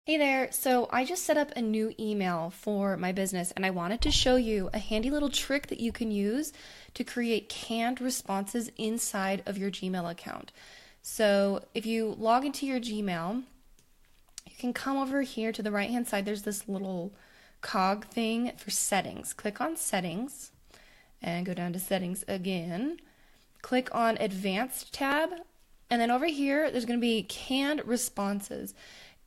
Hey there, so I just set up a new email for my business and I wanted to show you a handy little trick that you can use to create canned responses inside of your Gmail account. So if you log into your Gmail, you can come over here to the right hand side. There's this little cog thing for settings. Click on settings and go down to settings again. Click on advanced tab, and then over here there's going to be canned responses.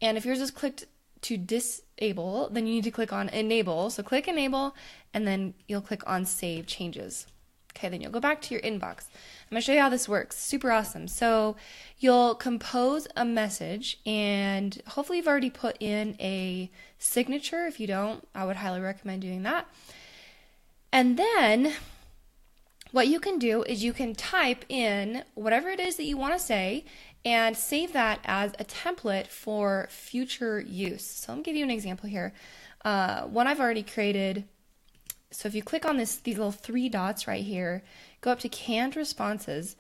And if yours is clicked to disable, then you need to click on enable. So click enable, and then you'll click on save changes. Okay, then you'll go back to your inbox. I'm going to show you how this works. Super awesome. So you'll compose a message, and hopefully you've already put in a signature. If you don't, I would highly recommend doing that. And then what you can do is you can type in whatever it is that you want to say and save that as a template for future use. So I'm going to give you an example here. One I've already created. So if you click on these little three dots right here, go up to canned responses.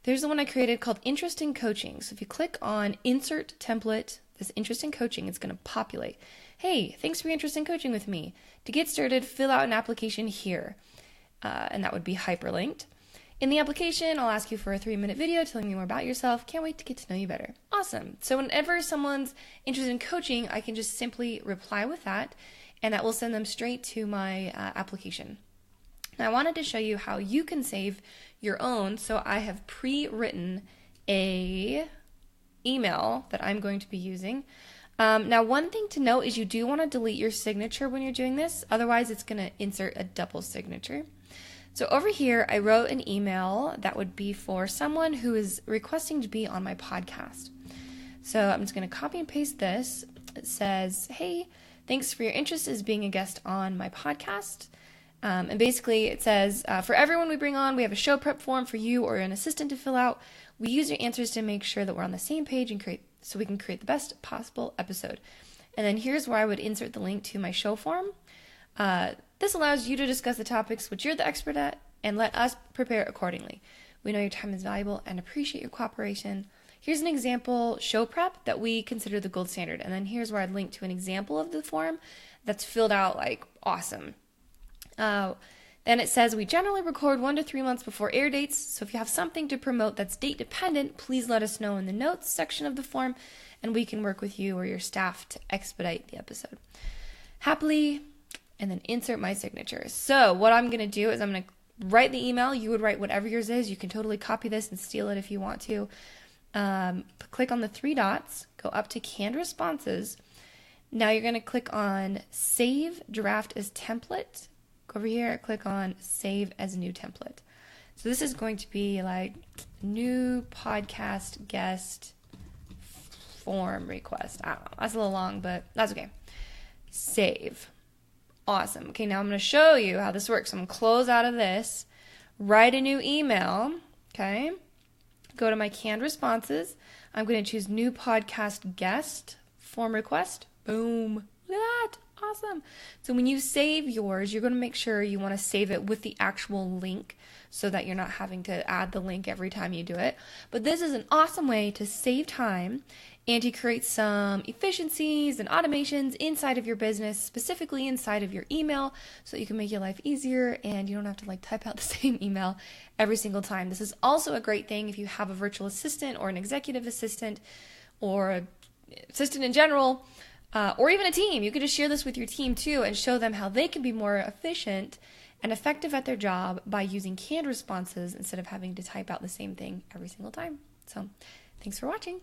There's the one I created called interest in coaching. So if you click on insert template, this interest in coaching, it's going to populate. Hey, thanks for your interest in coaching with me. To get started, fill out an application here. And that would be hyperlinked. In the application, I'll ask you for a 3-minute video telling me more about yourself. Can't wait to get to know you better. Awesome. So whenever someone's interested in coaching, I can just simply reply with that, and that will send them straight to my application. Now, I wanted to show you how you can save your own. So I have pre-written a email that I'm going to be using. Now, one thing to note is you do want to delete your signature when you're doing this. Otherwise, it's going to insert a double signature. So over here, I wrote an email that would be for someone who is requesting to be on my podcast. So I'm just going to copy and paste this. It says, hey, thanks for your interest as being a guest on my podcast. And basically it says, for everyone we bring on, we have a show prep form for you or an assistant to fill out. We use your answers to make sure that we're on the same page and so we can create the best possible episode. And then here's where I would insert the link to my show form. This allows you to discuss the topics which you're the expert at and let us prepare accordingly. We know your time is valuable and appreciate your cooperation. Here's an example show prep that we consider the gold standard. And then here's where I'd link to an example of the form that's filled out like awesome. Then it says we generally record 1 to 3 months before air dates. So if you have something to promote that's date dependent, please let us know in the notes section of the form and we can work with you or your staff to expedite the episode. Happily, and then insert my signature. So what I'm going to do is I'm going to write the email. You would write whatever yours is. You can totally copy this and steal it if you want to. Click on the 3 dots, go up to canned responses. Now you're going to click on save draft as template. Go over here, click on save as new template. So this is going to be like new podcast guest form request. I don't know. That's a little long, but that's okay. Save. Awesome. Okay, now I'm going to show you how this works. I'm going to close out of this, write a new email, okay? Go to my canned responses. I'm going to choose new podcast guest form request. Boom. Look at that. Awesome. So when you save yours, you're going to make sure you want to save it with the actual link so that you're not having to add the link every time you do it. But this is an awesome way to save time and to create some efficiencies and automations inside of your business, specifically inside of your email, so that you can make your life easier and you don't have to like type out the same email every single time. This is also a great thing if you have a virtual assistant or an executive assistant or an assistant in general, or even a team. You could just share this with your team too and show them how they can be more efficient and effective at their job by using canned responses instead of having to type out the same thing every single time. So thanks for watching.